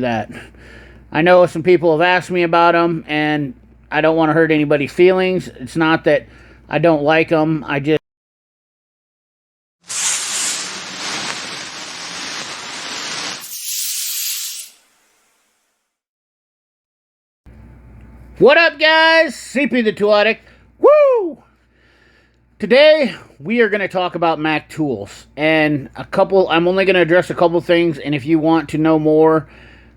that. I know some people have asked me about them, and I don't want to hurt anybody's feelings. It's not that I don't like them. I just... What up, guys? CP the Tool Addict. Woo! Today, we are going to talk about Mac tools. And I'm only going to address a couple things, and if you want to know more,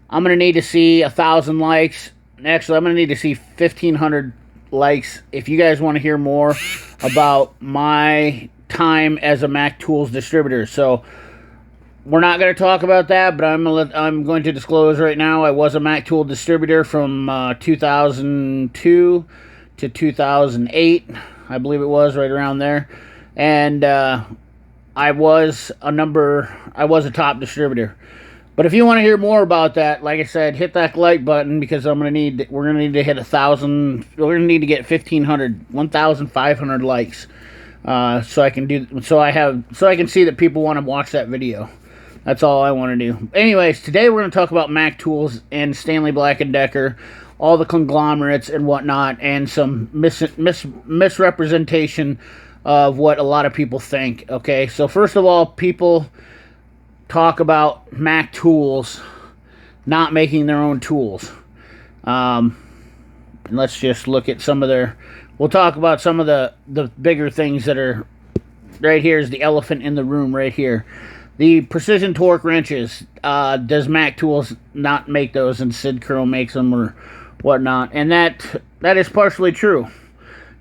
I'm going to need to see 1,000 likes. Actually, I'm going to need to see 1,500 likes if you guys want to hear more about my time as a Mac tools distributor. So, we're not going to talk about that, but I'm going to disclose right now I was a Mac tool distributor from 2002 to 2008, I believe it was, right around there. And I was a top distributor. But if you want to hear more about that, like I said, hit that like button, because we're gonna need to hit 1,000. We're gonna need to get 1,500 likes, so I can see that people want to watch that video. That's all I want to do. Anyways, today we're going to talk about Mac Tools and Stanley Black & Decker, all the conglomerates and whatnot, and some misrepresentation of what a lot of people think. Okay, so first of all, people talk about Mac Tools not making their own tools. Let's just look at some of their... We'll talk about some of the bigger things that are... Right here is the elephant in the room right here. The precision torque wrenches, does Mac Tools not make those, and Sid Curl makes them or whatnot? And that is partially true.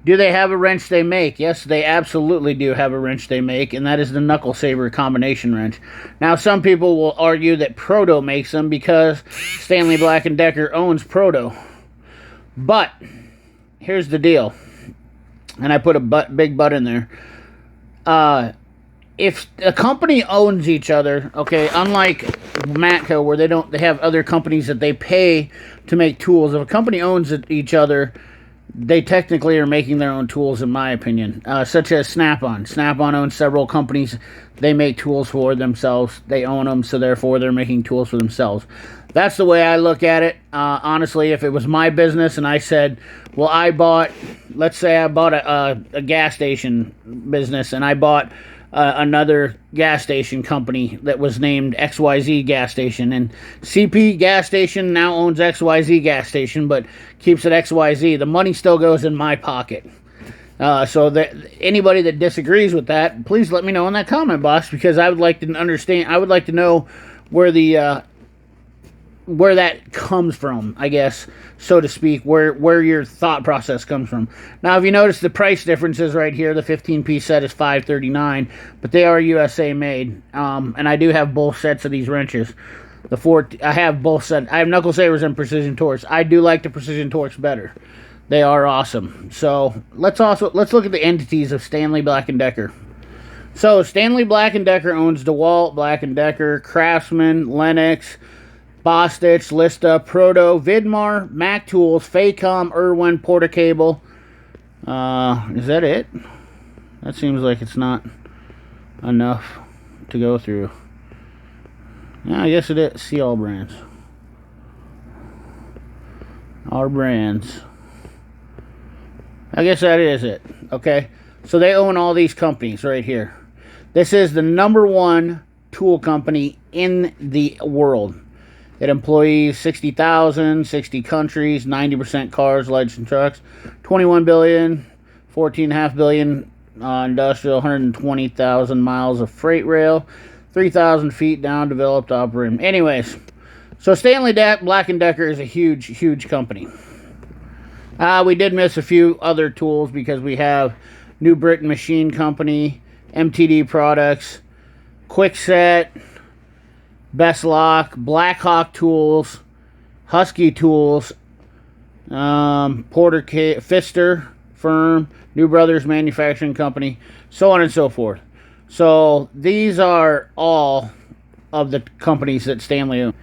Do they have a wrench they make? Yes, they absolutely do have a wrench they make, and that is the knuckle saver combination wrench. Now, some people will argue that Proto makes them because Stanley Black & Decker owns Proto. But here's the deal, and I put a big but in there. If a company owns each other, okay, unlike Matco where they have other companies that they pay to make tools. If a company owns each other, they technically are making their own tools, in my opinion. Such as Snap-on. Snap-on owns several companies. They make tools for themselves. They own them, so therefore they're making tools for themselves. That's the way I look at it. Honestly, if it was my business and I said, well, let's say I bought a gas station business, and I bought another gas station company that was named XYZ Gas Station, and CP Gas Station now owns XYZ Gas Station, but keeps it XYZ. The money still goes in my pocket. So that anybody that disagrees with that, please let me know in that comment box, because I would like to understand. I would like to know where that comes from, I guess, so to speak, where your thought process comes from. Now, if you notice the price differences right here, the 15-piece set is $539, but they are USA made. And I do have both sets of these wrenches. I have both sets. I have knuckle savers and precision torques. I do like the precision torques better. They are awesome. So let's look at the entities of Stanley Black & Decker. So Stanley Black & Decker owns DeWalt, Black & Decker, Craftsman, Lennox, Bostitch, Lista, Proto, Vidmar, Mac Tools, Faycom, Irwin, Portacable. Is that it? That seems like it's not enough to go through. Yeah, I guess it is. See all brands. Our brands. I guess that is it. Okay. So they own all these companies right here. This is the #1 tool company in the world. It employs 60,000, 60 countries, 90% cars, lights, and trucks, 21 billion, 14.5 billion industrial, 120,000 miles of freight rail, 3,000 feet down developed operating. Anyways, so Stanley Black & Decker is a huge, huge company. We did miss a few other tools because we have New Britain Machine Company, MTD Products, Quickset, Best Lock, Blackhawk Tools, Husky Tools, Pfister Firm, New Brothers Manufacturing Company, so on and so forth. So these are all of the companies that Stanley owns.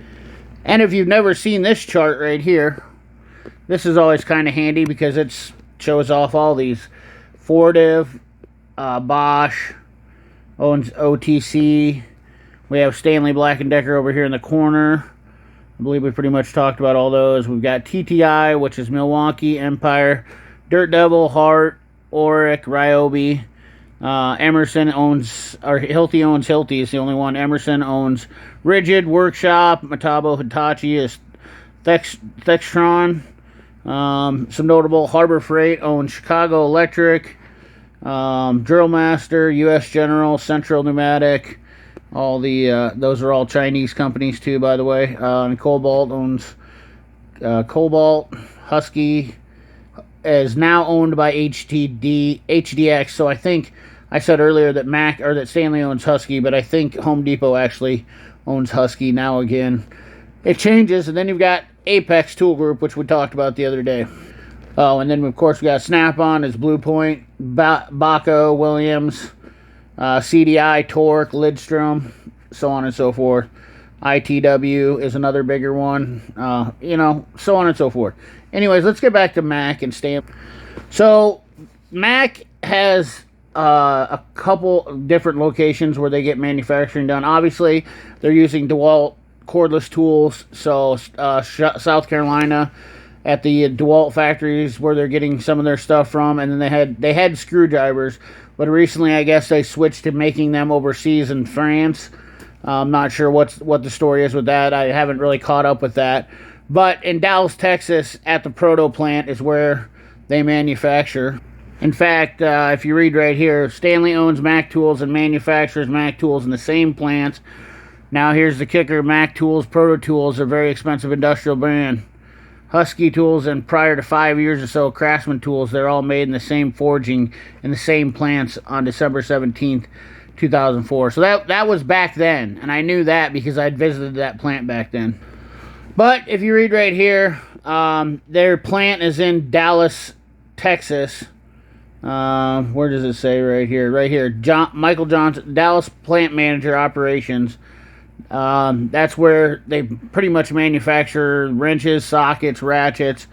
And if you've never seen this chart right here, this is always kind of handy because it shows off all these. Fortive, Bosch, owns OTC. We have Stanley Black & Decker over here in the corner. I believe we pretty much talked about all those. We've got TTI, which is Milwaukee, Empire, Dirt Devil, Hart, Oric, Ryobi. Emerson owns, or Hilti owns Hilti, is the only one. Emerson owns Rigid, Workshop, Metabo, Hitachi is Thextron. Some notable: Harbor Freight owns Chicago Electric, Drillmaster, U.S. General, Central Pneumatic. All the those are all Chinese companies too, by the way. And Cobalt owns Cobalt. Husky is now owned by HDX. So I think I said earlier that that Stanley owns Husky, but I think Home Depot actually owns Husky now again. It changes, and then you've got Apex Tool Group, which we talked about the other day. Oh, and then of course we got Snap-on is Blue Point, Baco, Williams, CDI, Torque, Lidstrom, so on and so forth. ITW is another bigger one, so on and so forth. Anyways, let's get back to Mac and Stamp. So Mac has a couple different locations where they get manufacturing done. Obviously, they're using DeWalt cordless tools, so South Carolina at the DeWalt factories where they're getting some of their stuff from, and then they had screwdrivers, but recently I guess they switched to making them overseas in France. I'm not sure what the story is with that. I haven't really caught up with that. But in Dallas, Texas, at the Proto plant is where they manufacture. In fact, if you read right here, Stanley owns Mac Tools and manufactures Mac Tools in the same plants. Now here's the kicker: Mac Tools, Proto Tools are very expensive industrial brand. Husky Tools and prior to 5 years or so, Craftsman Tools, they're all made in the same forging in the same plants on December 17th, 2004. So that was back then, and I knew that because I'd visited that plant back then. But if you read right here, their plant is in Dallas, Texas. Where does it say right here? Right here, Michael Johnson, Dallas Plant Manager Operations. That's where they pretty much manufacture wrenches, sockets, ratchets,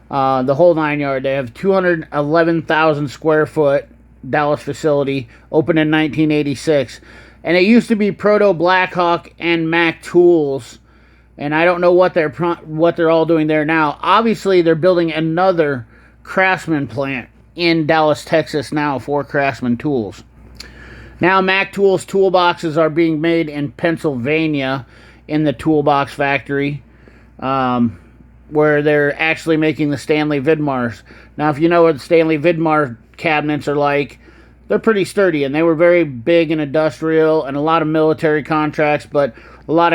the whole 9 yards. They have 211,000 square foot Dallas facility, opened in 1986, and it used to be Proto, Blackhawk, and Mac Tools, and I don't know what they're all doing there now. Obviously, they're building another Craftsman plant in Dallas, Texas now for Craftsman Tools. Now, Mac Tools toolboxes are being made in Pennsylvania in the toolbox factory, where they're actually making the Stanley Vidmars. Now, if you know what the Stanley Vidmar cabinets are like, they're pretty sturdy, and they were very big and industrial and a lot of military contracts, but a lot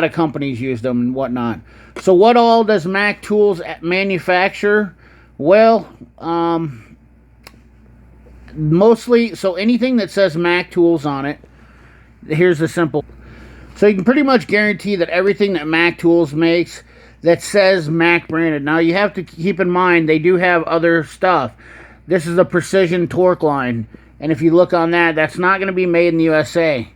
of companies used them and whatnot. So what all does Mac Tools manufacture? Well, mostly, so anything that says Mac Tools on it, here's the simple. So you can pretty much guarantee that everything that Mac Tools makes that says Mac branded. Now you have to keep in mind they do have other stuff. This is a precision torque line, and if you look on that, that's not going to be made in the USA.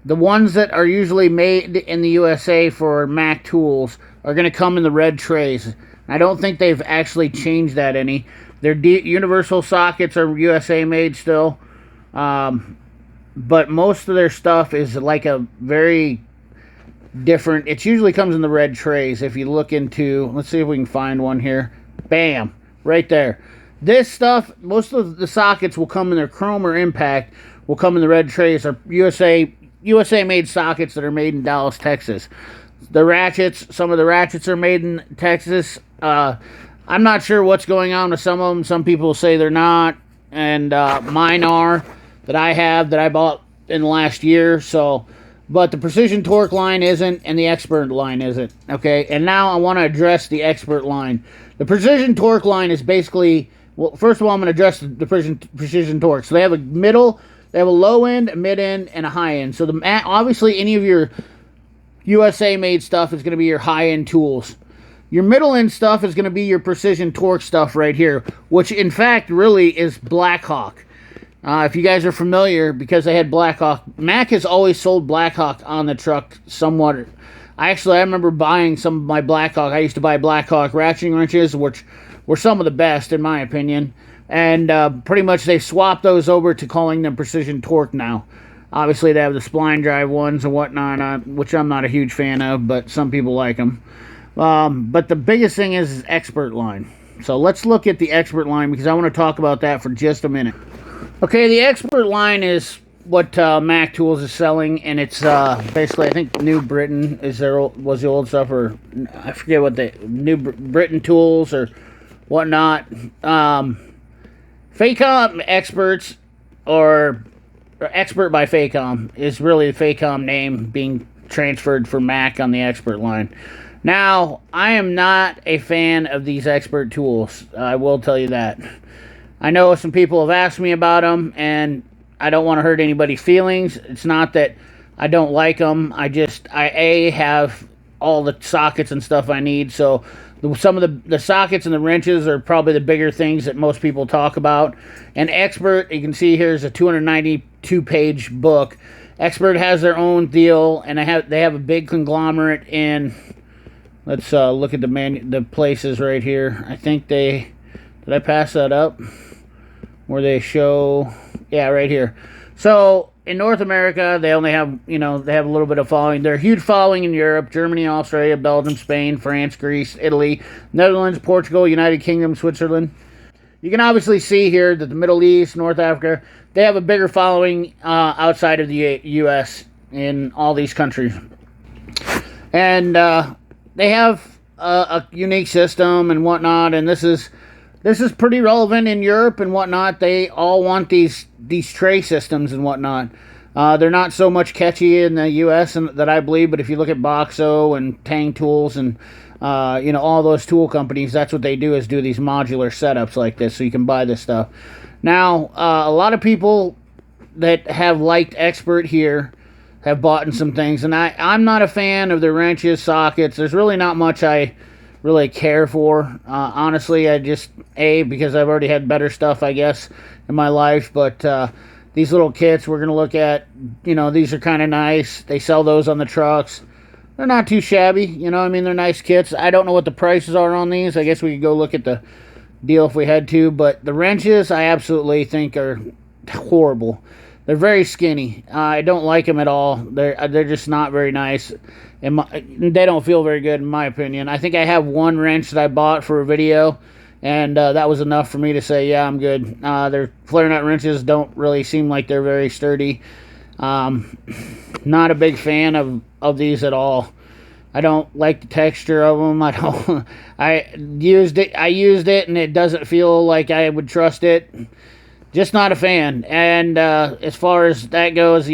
The ones that are usually made in the USA for Mac Tools are going to come in the red trays. I don't think they've actually changed that any. Their universal sockets are USA made still, but most of their stuff is like a very different. It usually comes in the red trays. If you look into, let's see if we can find one here. Bam, right there. This stuff, most of the sockets will come in their chrome or impact, will come in the red trays. Are USA made sockets that are made in Dallas, Texas. The ratchets, some of the ratchets are made in Texas. I'm not sure what's going on with some of them. Some people say they're not, and mine are, that I bought in the last year. So, but the Precision Torque line isn't, and the Expert line isn't. Okay, and now I want to address the Expert line. The Precision Torque line is basically, well, first of all, I'm going to address the Precision Torque. So they have a middle, they have a low end, a mid end, and a high end. So obviously any of your USA made stuff is going to be your high end tools. Your middle end stuff is going to be your Precision Torque stuff right here, which in fact really is Blackhawk. If you guys are familiar, because they had Blackhawk, Mac has always sold Blackhawk on the truck somewhat. I remember buying some of my Blackhawk. I used to buy Blackhawk ratcheting wrenches, which were some of the best in my opinion. And pretty much they swapped those over to calling them Precision Torque now. Obviously, they have the spline drive ones and whatnot, which I'm not a huge fan of, but some people like them. But the biggest thing is Expert line. So let's look at the Expert line, because I want to talk about that for just a minute. Okay, the Expert line is what Mac Tools is selling, and it's basically, I think, New Britain was the old stuff, or I forget what the New Britain Tools or whatnot. Facom Experts, or Expert by Facom, is really the Facom name being transferred for Mac on the Expert line. Now, I am not a fan of these Expert tools. I will tell you that. I know some people have asked me about them, and I don't want to hurt anybody's feelings. It's not that I don't like them. I have all the sockets and stuff I need. So some of the sockets and the wrenches are probably the bigger things that most people talk about. And Expert, you can see here's a 292-page book. Expert has their own deal, and they have a big conglomerate in. Let's look at the places right here. I think did I pass that up? Where they show, yeah, right here. So in North America, they only have, they have a little bit of following. They're a huge following in Europe: Germany, Australia, Belgium, Spain, France, Greece, Italy, Netherlands, Portugal, United Kingdom, Switzerland. You can obviously see here that the Middle East, North Africa, they have a bigger following outside of the U.S. in all these countries. And they have a unique system and whatnot, and this is pretty relevant in Europe and whatnot. They all want these tray systems and whatnot. They're not so much catchy in the U.S. that I believe, but if you look at Boxo and Tang Tools and all those tool companies, that's what they do, is do these modular setups like this, so you can buy this stuff. Now, a lot of people that have liked Expert here have bought in some things, and I'm not a fan of the wrenches, sockets. There's really not much I really care for. Honestly, I just, because I've already had better stuff, I guess, in my life. But these little kits we're going to look at, these are kind of nice. They sell those on the trucks. They're not too shabby, they're nice kits. I don't know what the prices are on these. I guess we could go look at the deal if we had to. But the wrenches, I absolutely think are horrible. They're very skinny. I don't like them at all. They're just not very nice. They don't feel very good, in my opinion. I think I have one wrench that I bought for a video, and that was enough for me to say, yeah, I'm good. Their flare nut wrenches don't really seem like they're very sturdy. Not a big fan of these at all. I don't like the texture of them. I used it, and it doesn't feel like I would trust it. Just not a fan. And as far as that goes,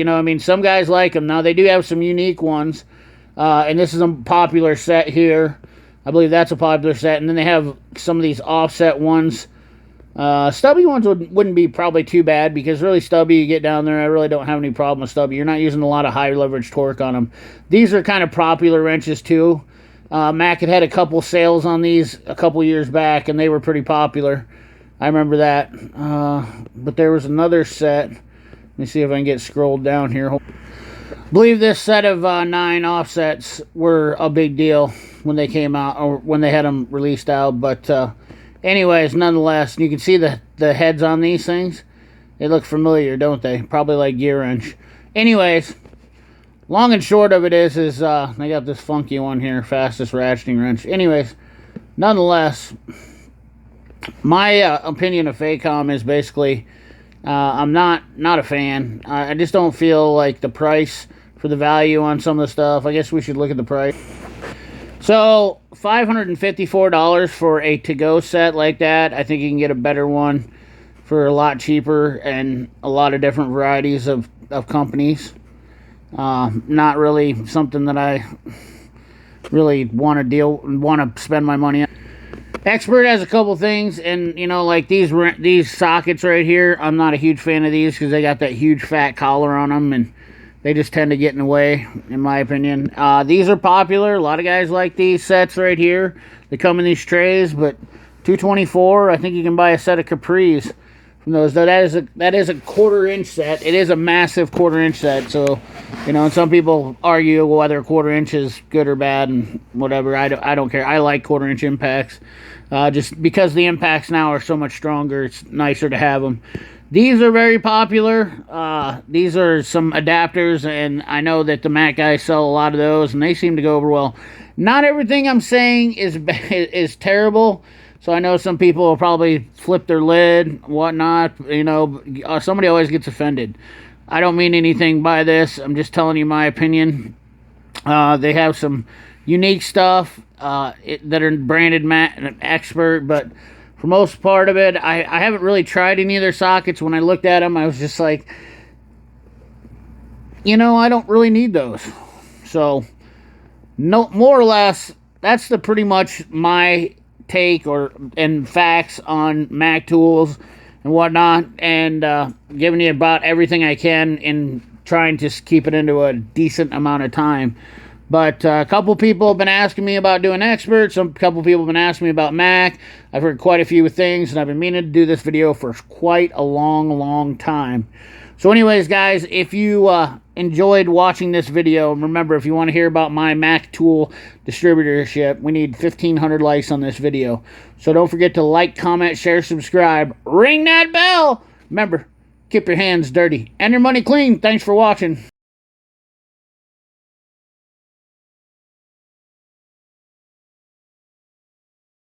some guys like them. Now, they do have some unique ones. And this is a popular set here. I believe that's a popular set. And then they have some of these offset ones. Stubby ones wouldn't be probably too bad, because really stubby, you get down there, I really don't have any problem with stubby. You're not using a lot of high leverage torque on them. These are kind of popular wrenches too. Mac had a couple sales on these a couple years back, and they were pretty popular. I remember that. But there was another set. Let me see if I can get scrolled down here. I believe this set of 9 offsets were a big deal when they came out, or when they had them released out. But anyways, nonetheless, you can see the heads on these things. They look familiar, don't they? Probably like gear wrench. Anyways, long and short of it is I got this funky one here, fastest ratcheting wrench. Anyways, nonetheless, my opinion of Facom is basically, I'm not a fan. I just don't feel like the price for the value on some of the stuff. I guess we should look at the price. So $554 for a to-go set like that. I think you can get a better one for a lot cheaper, and a lot of different varieties of companies. Not really something that I really want to spend my money on. Expert has a couple things, and like these sockets right here, I'm not a huge fan of these, because they got that huge fat collar on them, and they just tend to get in the way, in my opinion. These are popular. A lot of guys like these sets right here. They come in these trays, but $224. I think you can buy a set of Capris from those. That is a 1/4-inch set. It is a massive 1/4-inch set. So, and some people argue whether a 1/4-inch is good or bad and whatever. I don't care. I like 1/4-inch impacts. Just because the impacts now are so much stronger, it's nicer to have them. These are very popular. These are some adapters, and I know that the Mac guys sell a lot of those, and they seem to go over well. Not everything I'm saying is terrible. So I know some people will probably flip their lid, whatnot. You know, somebody always gets offended. I don't mean anything by this. I'm just telling you my opinion. They have some unique stuff that are branded Expert, but for most part of it, I haven't really tried any of their sockets. When I looked at them, I was just like, you know, I don't really need those. So, no, more or less, that's pretty much my take and facts on Mac tools and whatnot, and giving you about everything I can in trying to keep it into a decent amount of time. But a couple people have been asking me about doing Expert. A couple people have been asking me about Mac. I've heard quite a few things, and I've been meaning to do this video for quite a long time. So anyways, guys, if you enjoyed watching this video, remember, if you want to hear about my Mac tool distributorship, we need 1,500 likes on this video. So don't forget to like, comment, share, subscribe, ring that bell. Remember, keep your hands dirty and your money clean. Thanks for watching.